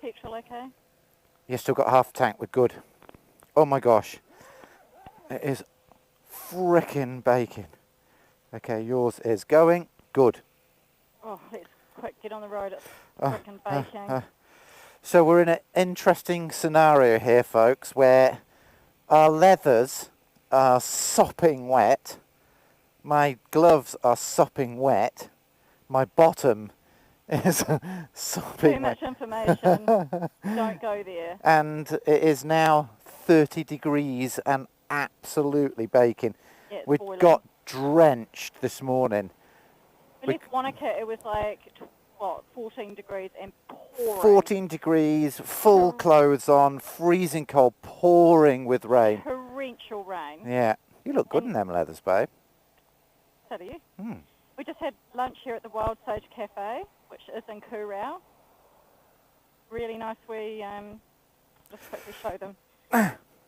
petrol okay? You still got half a tank. We're good. Oh my gosh. It is frickin' baking. Okay, yours is going. Good. Oh, let's quick get on the road. It's frickin' baking. So we're in an interesting scenario here, folks, where our leathers are sopping wet. My gloves are sopping wet. My bottom is sopping Too much information. Don't go there. And it is now 30 degrees and absolutely baking. Yeah, it's We boiling. got drenched this morning. We left Wanaka, it was like, 14 degrees and pouring. 14 degrees, full clothes on, freezing cold, pouring with rain. Torrential rain. Yeah. You look good in them leathers, babe. So do you. Mm. We just had lunch here at the Wild Sage Cafe, which is in Kurau. Really nice. We just quickly show them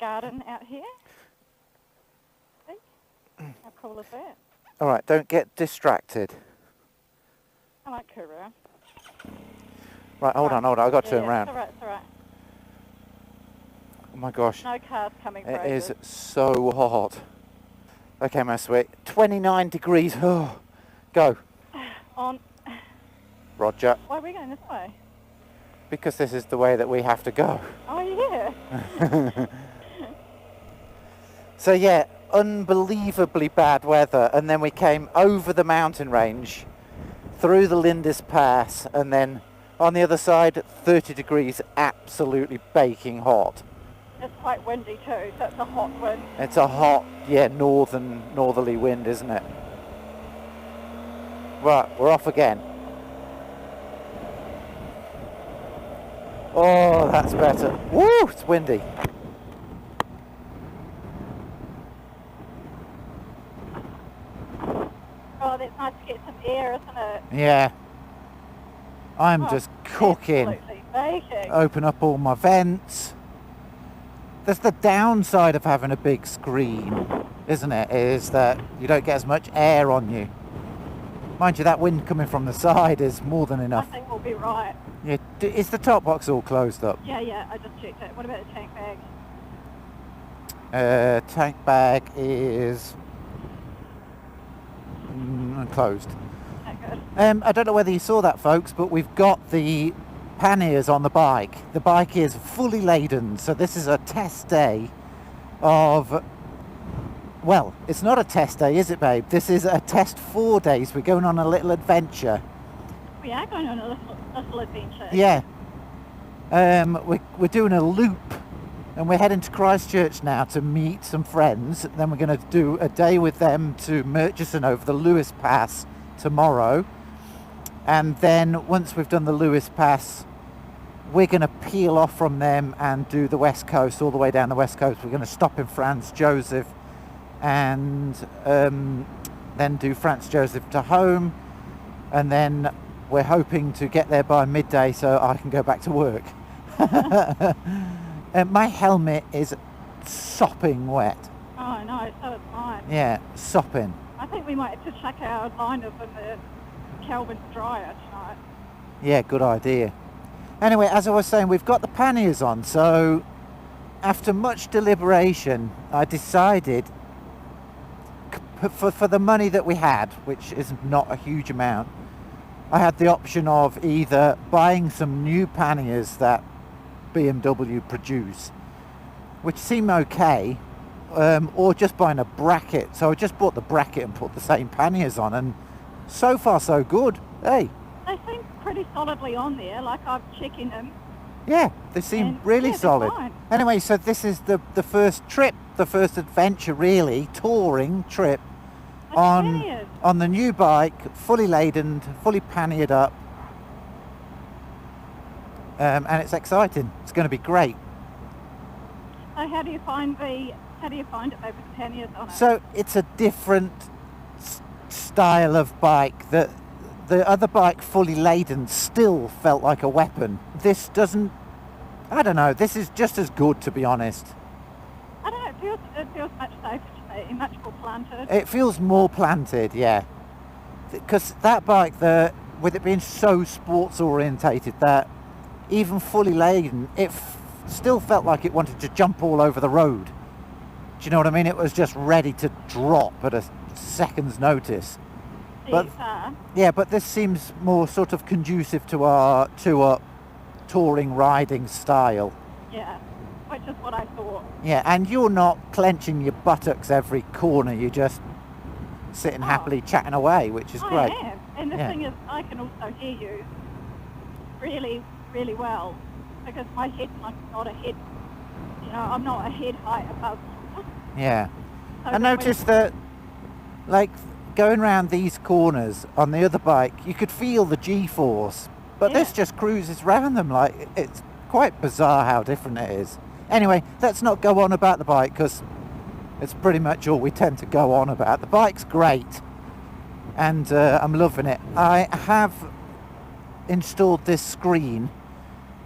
garden out here. See? How cool is that? All right, don't get distracted. I like Kurau. Right, hold on, I've got to turn around. It's all right. Oh my gosh. No cars coming for It ages. is so hot. Okay, my sweet. 29 degrees. Oh, go. On. Roger. Why are we going this way? Because this is the way that we have to go. Oh, yeah. So yeah, unbelievably bad weather, and then we came over the mountain range, through the Lindis Pass, and then on the other side, 30 degrees, absolutely baking hot. It's quite windy too, so it's a hot wind. It's a hot, northerly wind, isn't it? Right, we're off again. Oh, that's better. Woo, it's windy. Oh, that's nice to get some air, isn't it? Yeah. I'm just cooking. Absolutely baking. Open up all my vents. That's the downside of having a big screen, isn't it? Is that you don't get as much air on you. Mind you, that wind coming from the side is more than enough. I think we'll be right. Yeah, is the top box all closed up? Yeah, I just checked it. What about the tank bag? Tank bag is closed. Okay, good. I don't know whether you saw that, folks, but we've got the panniers on the bike. The bike is fully laden, so this is a test day of... Well, it's not a test day, is it, babe? This is a test 4 days. We're going on a little adventure. We are going on a little adventure. Yeah. We're doing a loop, and we're heading to Christchurch now to meet some friends. Then we're going to do a day with them to Murchison over the Lewis Pass tomorrow. And then once we've done the Lewis Pass, we're going to peel off from them and do the west coast, all the way down the west coast. We're going to stop in Franz Josef and then do Franz Josef to home, and then we're hoping to get there by midday so I can go back to work. My helmet is sopping wet. Oh, no, so it's mine. Yeah, sopping. I think we might have to chuck our liners in the Kelvin's dryer tonight. Yeah, good idea. Anyway, as I was saying, we've got the panniers on, so after much deliberation, I decided for the money that we had, which is not a huge amount, I had the option of either buying some new panniers that BMW produce, which seem okay, or just buying a bracket. So I just bought the bracket and put the same panniers on, and so far so good. Hey. They seem pretty solidly on there, like I'm checking them. Yeah, they seem really solid. Fine. Anyway, so this is the first trip, the first adventure really, touring trip on the new bike, fully laden, fully panniered up. And it's exciting. It's going to be great. So how do you find it over the panniers on it? So it's a different style of bike. The other bike, fully laden, still felt like a weapon. This doesn't. I don't know. This is just as good, to be honest. I don't know. It feels much safer to me, much more planted. It feels more planted, yeah. Because that bike, with it being so sports orientated, that even fully laden, it still felt like it wanted to jump all over the road. Do you know what I mean? It was just ready to drop at a second's notice. But yeah, but this seems more sort of conducive to our touring riding style. Yeah, which is what I thought. Yeah, and you're not clenching your buttocks every corner. You're just sitting happily chatting away, which is great. I am. And the thing is, I can also hear you really, really well, because my head's like not a head, I'm not a head height above you. Yeah. So I noticed that, like, going around these corners on the other bike, you could feel the G-force, but this just cruises round them. Like, it's quite bizarre how different it is. Anyway, let's not go on about the bike, because it's pretty much all we tend to go on about. The bike's great, and I'm loving it. I have installed this screen,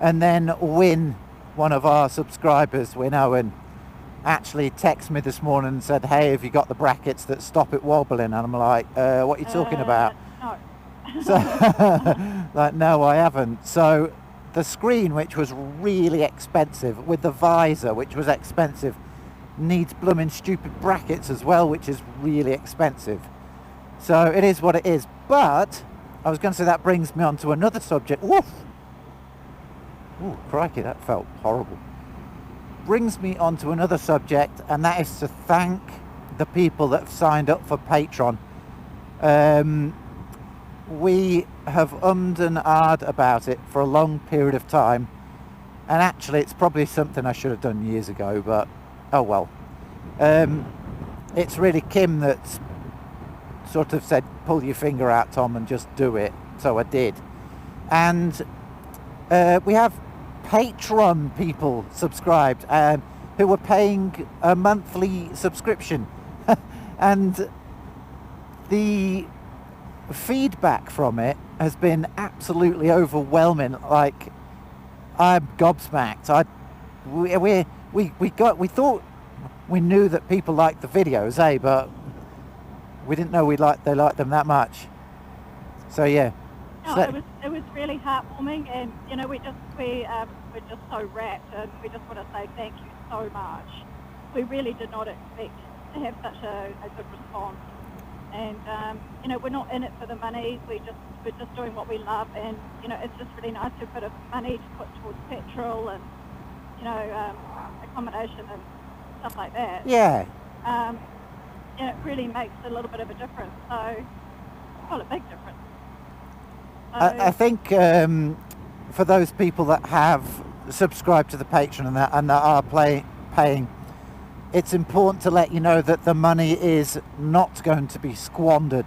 and then Win, one of our subscribers, Win Owen, actually texted me this morning and said, hey, have you got the brackets that stop it wobbling? And I'm like, what are you talking about? No. So, like, no, I haven't. So the screen, which was really expensive, with the visor, which was expensive, needs blooming stupid brackets as well, which is really expensive. So it is what it is. But I was going to say, that brings me on to another subject. Woof! Ooh, crikey, that felt horrible. Brings me on to another subject, and that is to thank the people that have signed up for Patreon. We have ummed and ahed about it for a long period of time, and actually it's probably something I should have done years ago, but oh well. It's really Kim that's sort of said, pull your finger out, Tom, and just do it. So I did. And we have Patreon people subscribed who were paying a monthly subscription. And the feedback from it has been absolutely overwhelming. Like, I'm gobsmacked. We thought we knew that people liked the videos, but we didn't know they liked them that much. So yeah. No, it was really heartwarming, and we're just so wrapped, and we just want to say thank you so much. We really did not expect to have such a good response, and we're not in it for the money. We're just doing what we love, and it's just really nice to put a money to put towards petrol and accommodation and stuff like that. Yeah. It really makes a little bit of a difference. So, well, a big difference. So, I think for those people that have subscribed to the Patreon and that are paying, it's important to let you know that the money is not going to be squandered.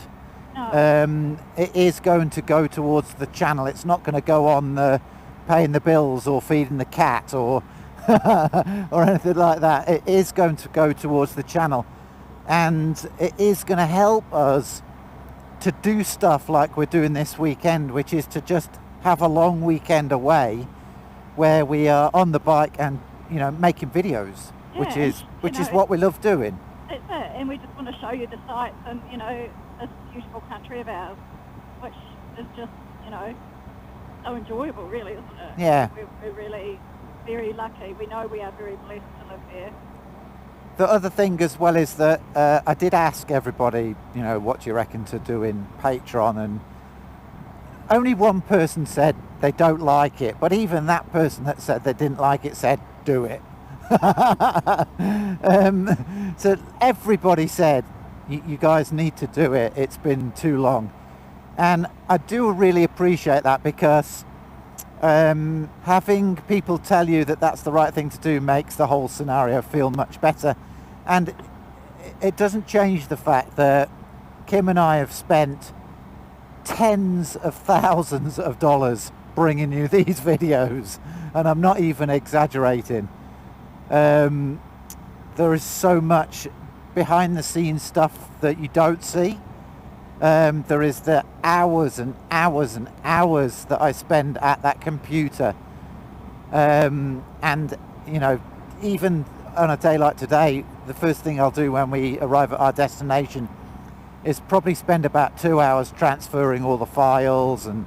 No. It is going to go towards the channel. It's not going to go on paying the bills or feeding the cat or or anything like that. It is going to go towards the channel, and it is going to help us to do stuff like we're doing this weekend, which is to just have a long weekend away where we are on the bike and making videos, which is what we love doing. That's it, and we just want to show you the sights and this beautiful country of ours, which is just so enjoyable, really, isn't it? Yeah. We're really very lucky. We know we are very blessed to live there. The other thing as well is that I did ask everybody, what do you reckon to do in Patreon, and only one person said they don't like it, but even that person that said they didn't like it said do it. So everybody said you guys need to do it, it's been too long, and I do really appreciate that, because having people tell you that that's the right thing to do makes the whole scenario feel much better. And it doesn't change the fact that Kim and I have spent tens of thousands of dollars bringing you these videos, and I'm not even exaggerating. There is so much behind the scenes stuff that you don't see. There is the hours and hours and hours that I spend at that computer, and even on a day like today, the first thing I'll do when we arrive at our destination is probably spend about 2 hours transferring all the files and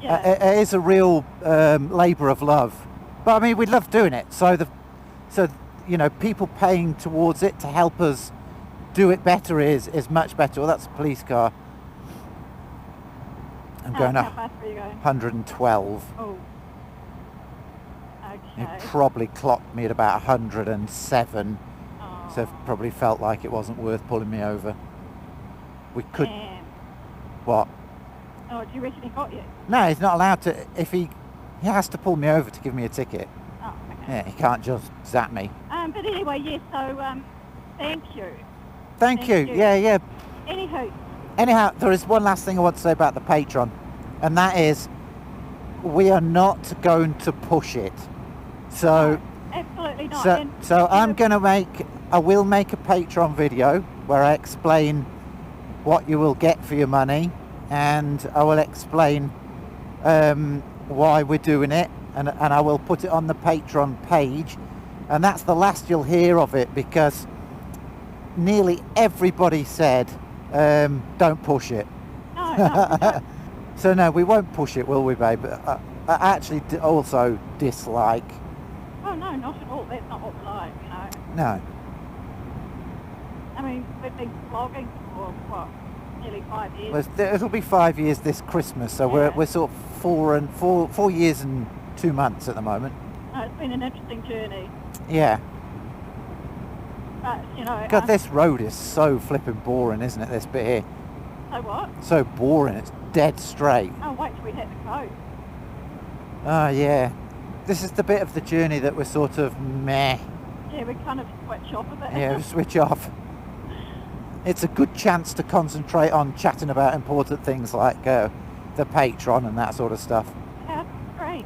Yeah. It is a real labour of love. But I mean, we love doing it. So you know, people paying towards it to help us do it better is much better. Well, that's a police car. I'm going How fast were you going? 112. Oh. It Okay. probably clocked me at about 107. Oh. So it probably felt like it wasn't worth pulling me over. We could... Damn. What? Oh, do you reckon he got you? No, he's not allowed to. If he has to pull me over to give me a ticket. Oh, okay. Yeah, he can't just zap me. But anyway, yes, so thank you. Thank you. you. Yeah. Anywho, Anyhow, there is one last thing I want to say about the Patreon, and that is we are not going to push it. So, absolutely not. so I will make a Patreon video where I explain what you will get for your money, and I will explain why we're doing it, and I will put it on the Patreon page, and that's the last you'll hear of it, because nearly everybody said don't push it. No. So no, we won't push it, will we, babe? I actually also dislike. Oh no, not at all. That's not what we like, you know. No. I mean, we've been vlogging for what, nearly 5 years. Well, it'll be 5 years this Christmas, so Yeah. we're sort of 4 years and 2 months at the moment. No, it's been an interesting journey, Yeah. but you know. God, this road is so flipping boring, isn't it? This bit here, So what? so boring. It's dead straight. Oh, wait till we hit the coast. Oh yeah. This is the bit of the journey that we're sort of meh. Yeah, we kind of switch off a bit. Yeah, switch off. It's a good chance to concentrate on chatting about important things like the Patreon and that sort of stuff. Yeah, great.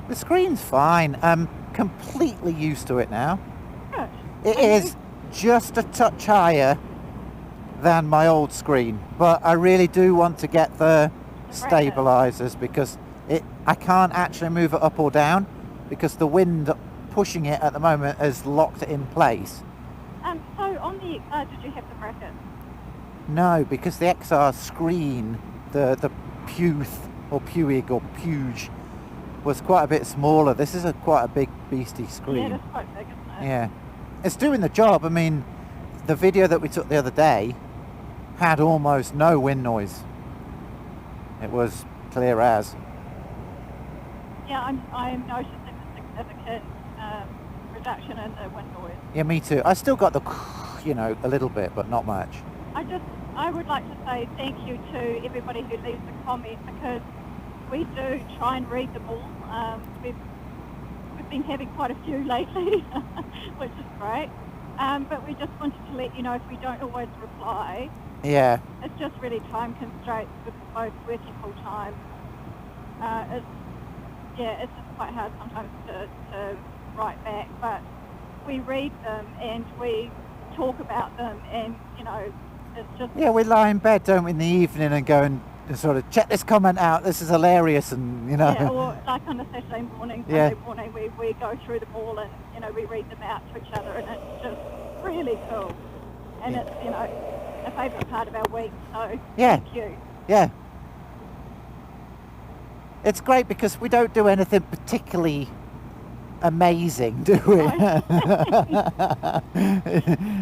The screen's fine. I'm completely used to it now. Good. It is just a touch higher than my old screen, but I really do want to get the stabilizers, because I can't actually move it up or down because the wind pushing it at the moment has locked it in place. So on the XR, did you have the brackets? No, because the XR screen, the Puth or Puig or Puge, was quite a bit smaller. This is quite a big beastie Yeah, screen. that's quite big, isn't it? Yeah. It's doing the job. I mean, the video that we took the other day had almost no wind noise. It was clear as. Yeah, I'm noticing a significant reduction in the wind noise. Yeah, me too. I still got the, you know, a little bit, but not much. I would like to say thank you to everybody who leaves a comment, because we do try and read them all. We've been having quite a few lately, which is great. But we just wanted to let you know if we don't always reply, Yeah. it's just really time constraints with both working full time. It's just quite hard sometimes to write back, but we read them and we talk about them, and you know, it's just... Yeah, we lie in bed, don't we, in the evening and go and sort of check this comment out, this is hilarious, and you know. Yeah, or like on a Saturday morning, Yeah. Sunday morning, we go through them all and, you know, we read them out to each other, and it's just really cool. And it's, you know, a favourite part of our week, so Yeah. thank you. Yeah. It's great because we don't do anything particularly amazing, do we?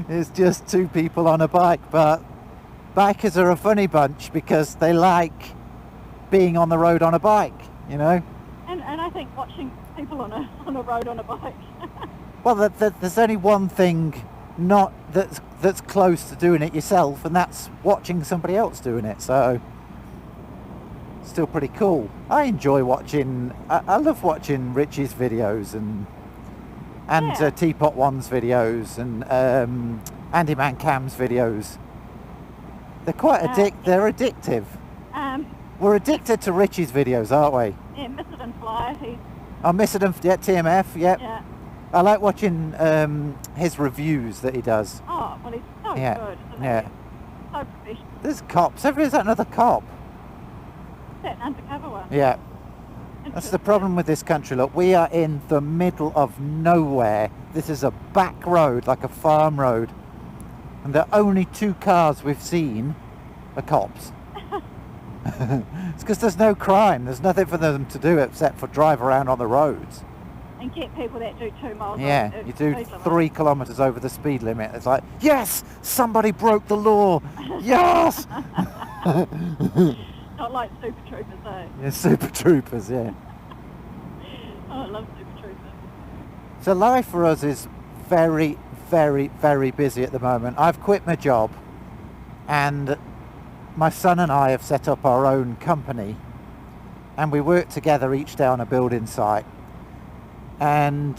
It's just two people on a bike, but bikers are a funny bunch because they like being on the road on a bike, you know? And I think watching people on a road on a bike. Well, there's only one thing not that's close to doing it yourself, and that's watching somebody else doing it, so still pretty cool. I enjoy watching, I love watching Richie's videos and Yeah. Teapot One's videos and Andy Man Cam's videos. They're quite they're addictive. We're addicted to Richie's videos, aren't we? Yeah, Miss It and Fly, he's... I'm missing them, yeah, TMF, yep. Yeah. I like watching his reviews that he does. Oh, well, he's so Yeah, good, isn't yeah. he? So professional. There's cops, there's another cop. That undercover one. Yeah. That's the problem with this country. Look, we are in the middle of nowhere. This is a back road, like a farm road. And the only two cars we've seen are cops. It's because there's no crime. There's nothing for them to do except for drive around on the roads. And get people that do 2 miles. Yeah, over you do speed limit. 3 kilometres over the speed limit. It's like, yes, somebody broke the law. Yes. Not like Super Troopers, though. Yeah, Super Troopers. Yeah. Oh, I love Super Troopers. So life for us is very, very, very busy at the moment. I've quit my job, and my son and I have set up our own company, and we work together each day on a building site. And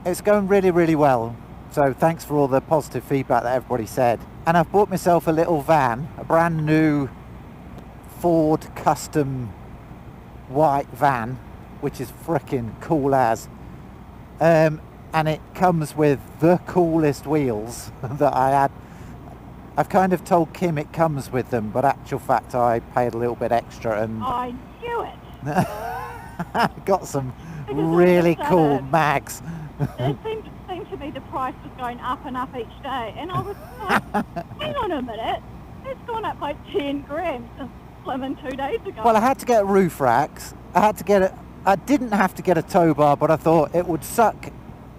it's going really, really well. So thanks for all the positive feedback that everybody said. And I've bought myself a little van, a brand new Ford custom white van, which is freaking cool as. And it comes with the coolest wheels that I had. I've kind of told Kim it comes with them, but actual fact I paid a little bit extra and I knew it. got some Because all of a really cool sudden- mags. It seemed to me the price was going up and up each day, and I was like, hang on a minute, it's gone up like 10 grand since Slimming 2 days ago. Well, I had to get roof racks. I didn't have to get a tow bar, but I thought it would suck.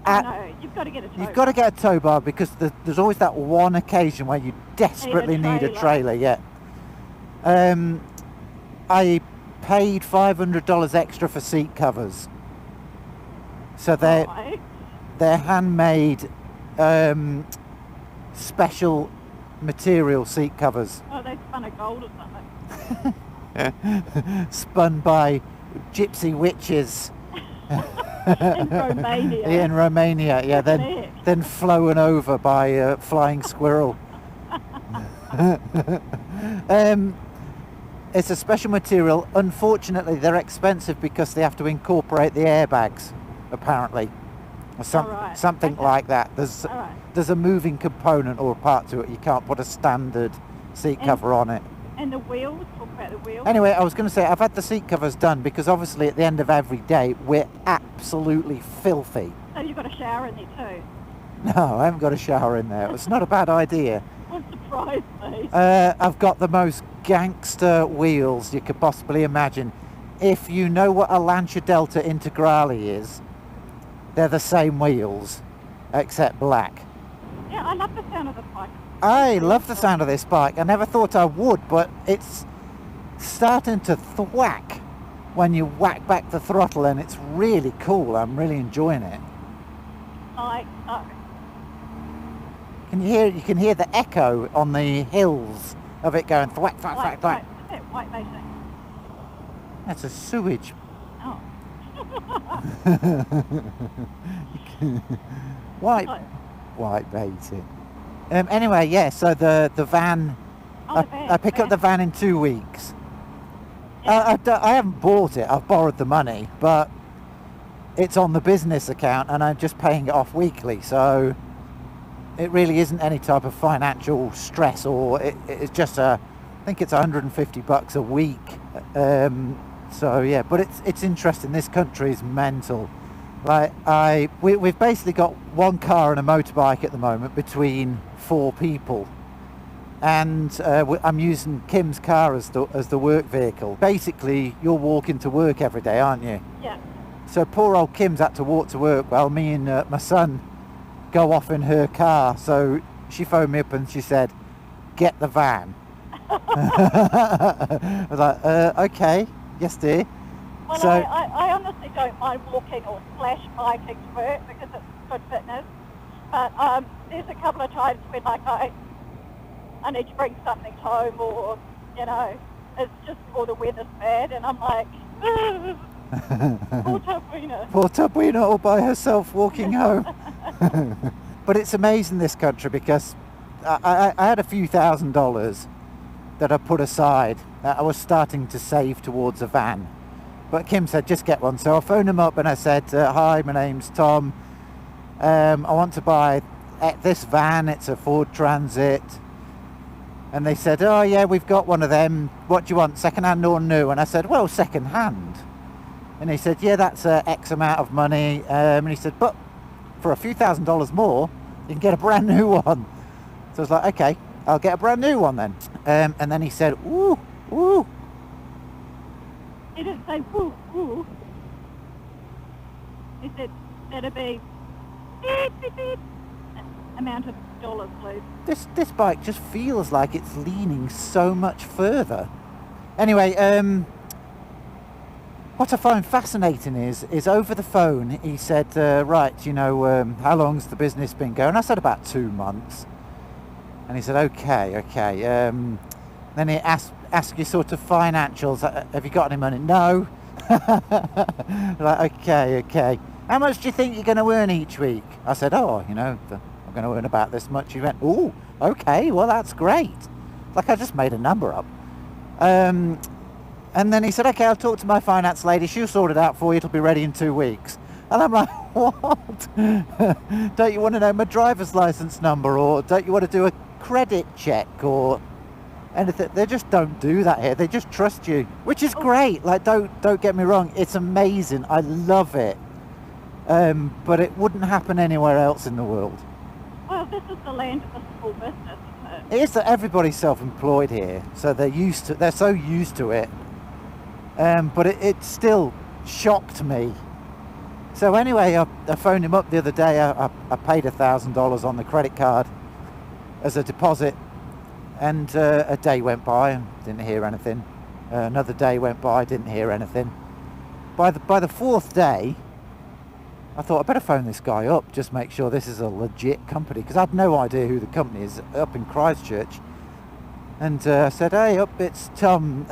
No, you've got to get a tow You've got to get a tow bar because there's always that one occasion where you desperately need a trailer. Yeah. I paid $500 extra for seat covers. So Right. they're handmade, special material seat covers. Oh, they spun a gold or something. Spun by gypsy witches. In Romania. In Romania, yeah. Heck. Then flown over by a flying squirrel. It's a special material. Unfortunately, they're expensive because they have to incorporate the airbags, apparently, or Alright, something okay. like that. Alright. There's a moving component or a part to it. You can't put a standard seat And- cover on it. And the wheels, talk about the wheels. Anyway, I was going to say, I've had the seat covers done because obviously at the end of every day, we're absolutely filthy. So you've got a shower in there too. No, I haven't got a shower in there. It's not a bad idea. What surprised me. I've got the most gangster wheels you could possibly imagine. If you know what a Lancia Delta Integrale is, they're the same wheels, except black. Yeah, I love the sound of the bike. I love the sound of this bike. I never thought I would, but it's starting to thwack when you whack back the throttle, and it's really cool. I'm really enjoying it. Like, oh, You can hear the echo on the hills of it going thwack, thwack, thwack, thwack. What's that white basic? That's a sewage. Oh. White baiting. Anyway, yeah, so the van, Oh, the van, I pick up the van in 2 weeks. I haven't bought it, I've borrowed the money, but it's on the business account and I'm just paying it off weekly, so it really isn't any type of financial stress, or it's just I think it's $150 a week. So yeah, but it's interesting. This country is mental. Like we've basically got one car and a motorbike at the moment between 4 people, and I'm using Kim's car as the work vehicle. Basically, you're walking to work every day, aren't you? Yeah. So poor old Kim's had to walk to work while me and my son go off in her car. So she phoned me up and she said, "Get the van." I was like, okay, yes dear. Well, So- I honestly don't mind walking or slash biking to work because it's good fitness. But there's a couple of times when like I need to bring something home, or it's just or the weather's bad, and I'm like, poor Tapuina. Poor Tapuina all by herself walking home. But it's amazing, this country, because I had a few $1,000s that I put aside. I was starting to save towards a van. But Kim said, just get one. So I phoned him up and I said, hi, my name's Tom. I want to buy this van. It's a Ford Transit. And they said, oh yeah, we've got one of them. What do you want, second-hand or new? And I said, well, second-hand. And he said, yeah, that's X amount of money. And he said, but for a few $1,000s more, you can get a brand new one. So I was like, okay, I'll get a brand new one then. And then he said, ooh, ooh. He didn't say woo, woo. He said, that'd be beep, beep, beep. Amount of dollars, please. This bike just feels like it's leaning so much further. Anyway, what I find fascinating is over the phone he said, right, how long's the business been going? I said about 2 months. And he said, okay. Then he asked you sort of financials. Have you got any money? No. Like, okay. How much do you think you're going to earn each week? I said, I'm going to earn about this much. He went, oh, okay, well, that's great. Like I just made a number up. And then he said, okay, I'll talk to my finance lady. She'll sort it out for you. It'll be ready in 2 weeks. And I'm like, what? Don't you want to know my driver's license number? Or don't you want to do a credit check or anything? They just don't do that here. They just trust you, which is great. Like, don't get me wrong. It's amazing. I love it. But it wouldn't happen anywhere else in the world. Well, this is the land of the small business, isn't it? It is that everybody's self-employed here, so they're so used to it. But it still shocked me. So anyway, I phoned him up the other day. I paid $1,000 on the credit card as a deposit, and a day went by and didn't hear anything. Another day went by, didn't hear anything. By the fourth day, I thought I better phone this guy up, just make sure this is a legit company, because I had no idea who the company is up in Christchurch. And I said, hey, it's Tom.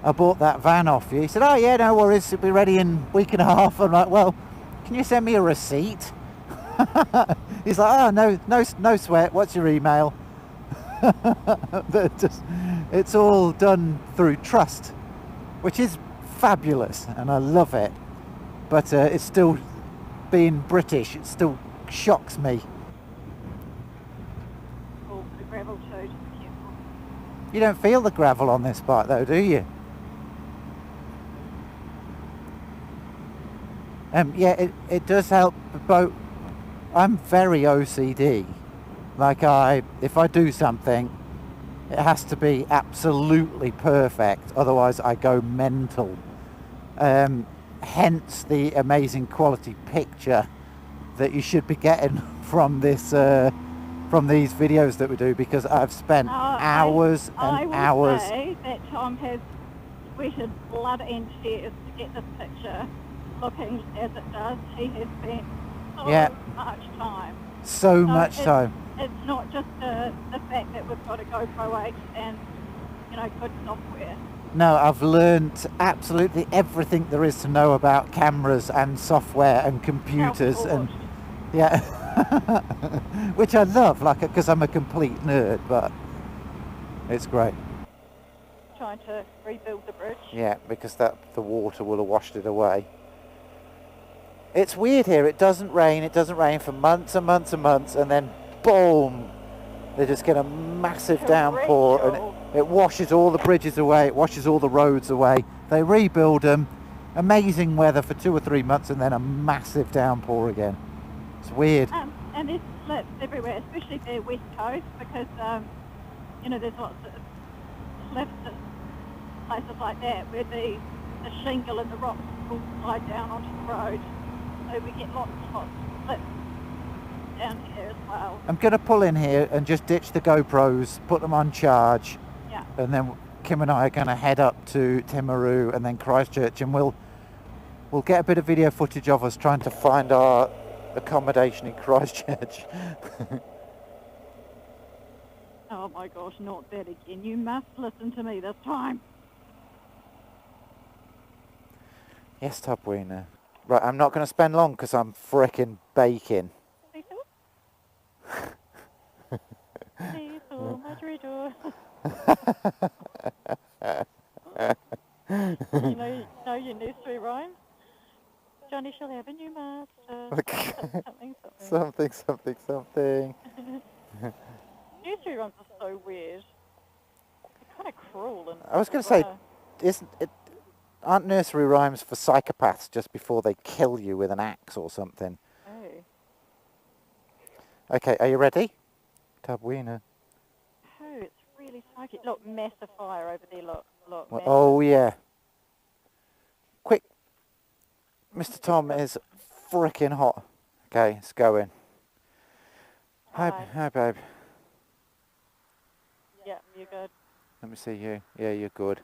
I bought that van off you. He said, oh yeah, no worries, it'll be ready in a week and a half. I'm like, well, can you send me a receipt? He's like, oh, no sweat, what's your email? It's all done through trust, which is fabulous, and I love it. But it's still, being British, it still shocks me. Oh, the gravel too, just be careful. You don't feel the gravel on this bike though, do you? Yeah, it does help, but I'm very OCD. Like if I do something, it has to be absolutely perfect, otherwise I go mental. Hence the amazing quality picture that you should be getting from this from these videos that we do, because I've spent hours and hours. I would say that Tom has sweated blood and tears to get this picture looking as it does. He has spent so much time. So much time. It's not just the fact that we've got a GoPro 8 and good software. No, I've learnt absolutely everything there is to know about cameras and software and computers, and which I love, like, because I'm a complete nerd, but it's great. Trying to rebuild the bridge. Yeah, because the water will have washed it away. It's weird here. It doesn't rain for months and months and months, and then boom, they just get a massive downpour, and it washes all the bridges away, it washes all the roads away. They rebuild them, amazing weather for 2 or 3 months, and then a massive downpour again. It's weird. And there's slips everywhere, especially the west coast, because there's lots of slips and places like that where the shingle and the rocks will slide down onto the road. So we get lots of slips down here as well. I'm going to pull in here and just ditch the GoPros, put them on charge, and then Kim and I are going to head up to Timaru and then Christchurch, and we'll get a bit of video footage of us trying to find our accommodation in Christchurch. Oh my gosh, not that again. You must listen to me this time. Yes, Tubweener. Right, I'm not going to spend long because I'm frickin' baking. You know your nursery rhyme? Johnny shall have a new master. Something. Nursery rhymes are so weird. They're kind of cruel. And I was going to say, aren't nursery rhymes for psychopaths just before they kill you with an axe or something? Oh. Okay, are you ready? Tubweener. Oh, really smoky. Look, massive fire over there, look. Well, Massive. oh, yeah. Quick. Mr. Tom is frickin' hot. Okay, it's going. Hi, babe. Yeah, you're good. Let me see you. Yeah, you're good.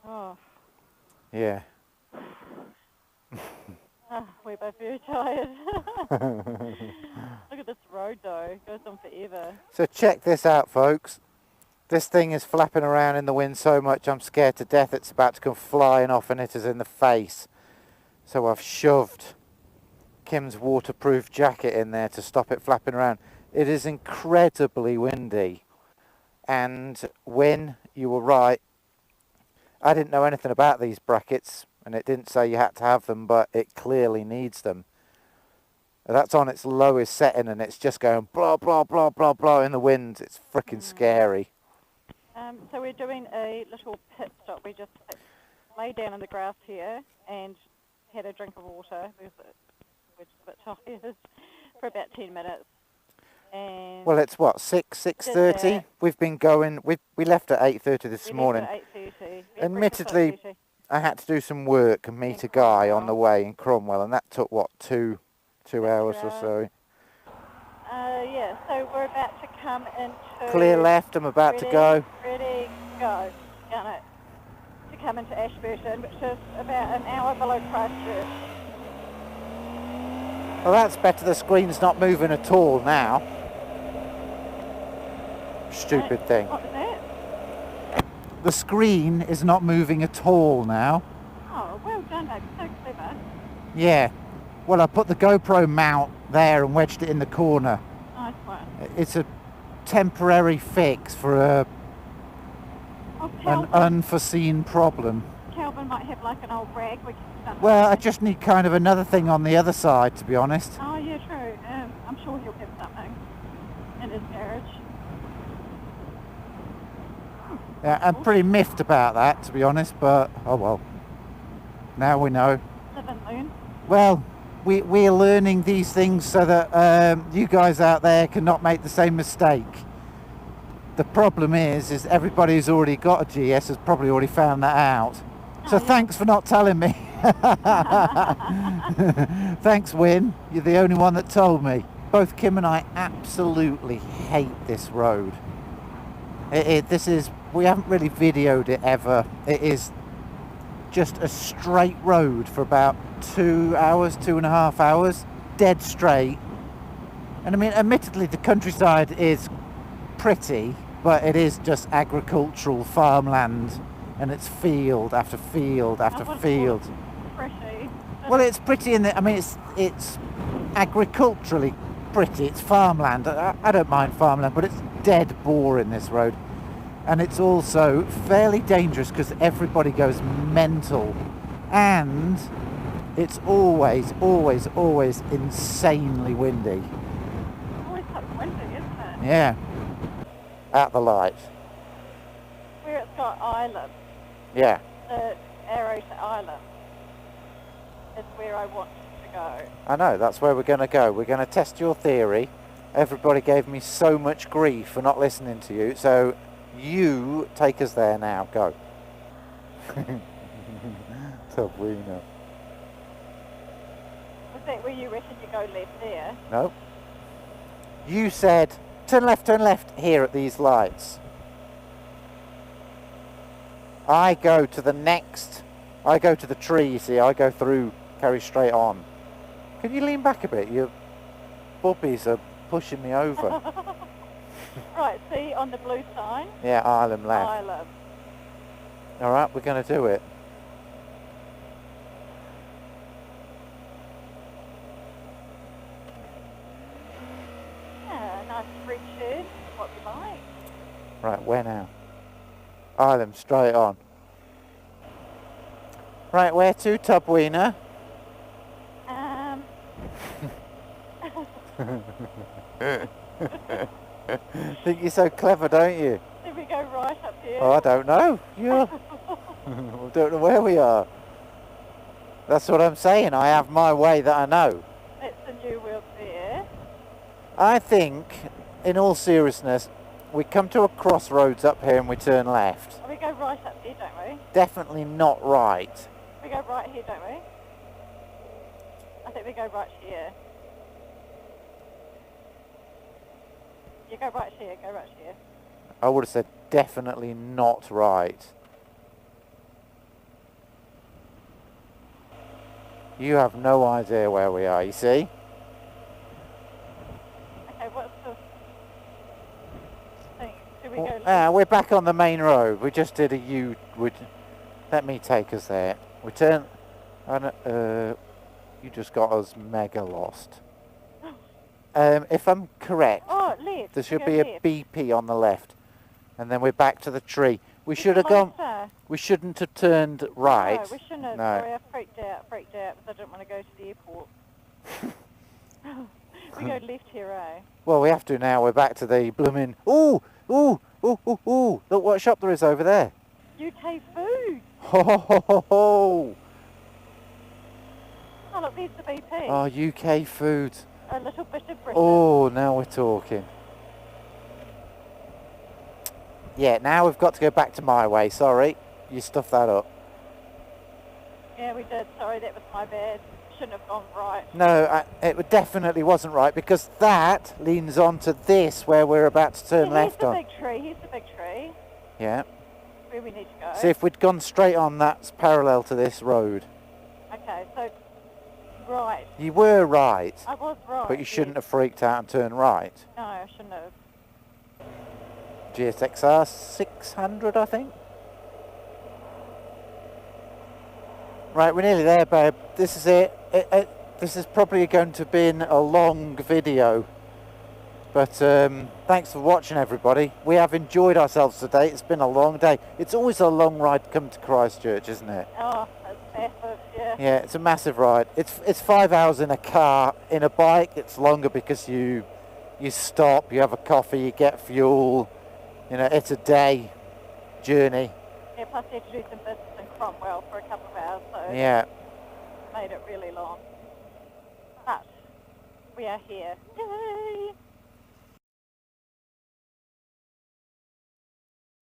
Oh. Yeah. We're both very tired. Look at this road though, it goes on forever. So check this out, folks. This thing is flapping around in the wind so much I'm scared to death it's about to come flying off and hit us in the face. So I've shoved Kim's waterproof jacket in there to stop it flapping around. It is incredibly windy. And Wyn, you were right. I didn't know anything about these brackets and it didn't say you had to have them, but it clearly needs them. That's on its lowest setting and it's just going blah, blah, blah, blah, blah in the wind. It's freaking scary. So we're doing a little pit stop. We just lay down in the grass here and had a drink of water because we're just a bit tired for about 10 minutes. And well, it's what, 6:30? We've been going, we left at 8:30 this morning. Left at 8:30. Admittedly, I had to do some work and meet a guy on the way in Cromwell, and that took, what, two hours or so? Yeah, so we're about to come into... Clear left, I'm about to go. Ready, go. Done it. To come into Ashburton, which is about an hour below Christchurch. Well, that's better. The screen's not moving at all now. Stupid thing. What was that? The screen is not moving at all now. Oh, well done, babe. So clever. Yeah. Well, I put the GoPro mount there and wedged it in the corner. Nice one. It's a temporary fix for an unforeseen problem. Calvin might have like an old rag. Well, I just need kind of another thing on the other side, to be honest. Oh, yeah, true. I'm sure he'll have something in his garage. Yeah, I'm pretty miffed about that, to be honest, but oh well. Now we know. Live and learn. Well, we're learning these things so that you guys out there cannot make the same mistake. The problem is everybody who's already got a GS has probably already found that out. So thanks for not telling me. Thanks, Wyn. You're the only one that told me. Both Kim and I absolutely hate this road. We haven't really videoed it ever. It is just a straight road for about 2 hours, 2.5 hours, dead straight. And I mean, admittedly, the countryside is pretty, but it is just agricultural farmland, and it's field after field after field. Pretty. Well, it's pretty in the. I mean, it's agriculturally pretty. It's farmland. I don't mind farmland, but it's dead boring, this road. And it's also fairly dangerous because everybody goes mental. And it's always, always, always insanely windy. Always so windy, isn't it? Yeah. At the light. Where it's got islands. Yeah. The arrow to island is where I want to go. I know, that's where we're going to go. We're going to test your theory. Everybody gave me so much grief for not listening to you, so you take us there now. Go. Tabuina. Was that where you reckon you go left there? No. You said, turn left here at these lights. I go to the tree, you see, I go through, carry straight on. Can you lean back a bit? Your bubbies are pushing me over. Right, see on the blue sign? Yeah, Island left. Island. Alright, we're going to do it. Yeah, nice free shirt, what you like. Right, where now? Island, straight on. Right, where to, Tubweener? Think you're so clever, don't you? Did we go right up here? Oh, I don't know. I don't know where we are. That's what I'm saying. I have my way that I know. That's the new world there. I think, in all seriousness, we come to a crossroads up here and we turn left. We go right up here, don't we? Definitely not right. We go right here, don't we? I think we go right here. You go right here, go right here. I would have said definitely not right. You have no idea where we are, you see? Okay, what's the thing? Do we go left? We're back on the main road. We just did a U. Let me take us there. We turn. You just got us mega lost. If I'm correct, left. there should Go be a left. BP on the left, and then we're back to the tree. We should have Come on, gone. sir. We shouldn't have turned right. No, we shouldn't have. No. Sorry, I freaked out because I didn't want to go to the airport. We go left here, eh? Well, we have to now. We're back to the blooming. Ooh, ooh, ooh, ooh, ooh! Look what shop there is over there. UK food. Ho ho ho ho ho! Oh, look, there's the BP. Oh, UK food. A little bit of Britain. Oh, now we're talking. Yeah, now we've got to go back to my way. Sorry, you stuffed that up. Yeah, we did. Sorry, that was my bad. Shouldn't have gone right. No, it definitely wasn't right because that leans onto this where we're about to turn left on. Here's the big tree. Here's the big tree. Yeah. Where we need to go. See, if we'd gone straight on, that's parallel to this road. Okay, so right. You were right, I was right. but you shouldn't have freaked out and turned right. No, I shouldn't have. GSXR 600, I think. Right, we're nearly there, babe. This is it. This is probably going to be a long video. But thanks for watching, everybody. We have enjoyed ourselves today. It's been a long day. It's always a long ride to come to Christchurch, isn't it? Oh, it's massive, yeah. Yeah, it's a massive ride. It's 5 hours in a car. In a bike, it's longer because you stop, you have a coffee, you get fuel. You know, it's a day journey. Yeah, plus you had to do some business in Cromwell for a couple of hours, so Yeah. it made it really long. But we are here. Yay!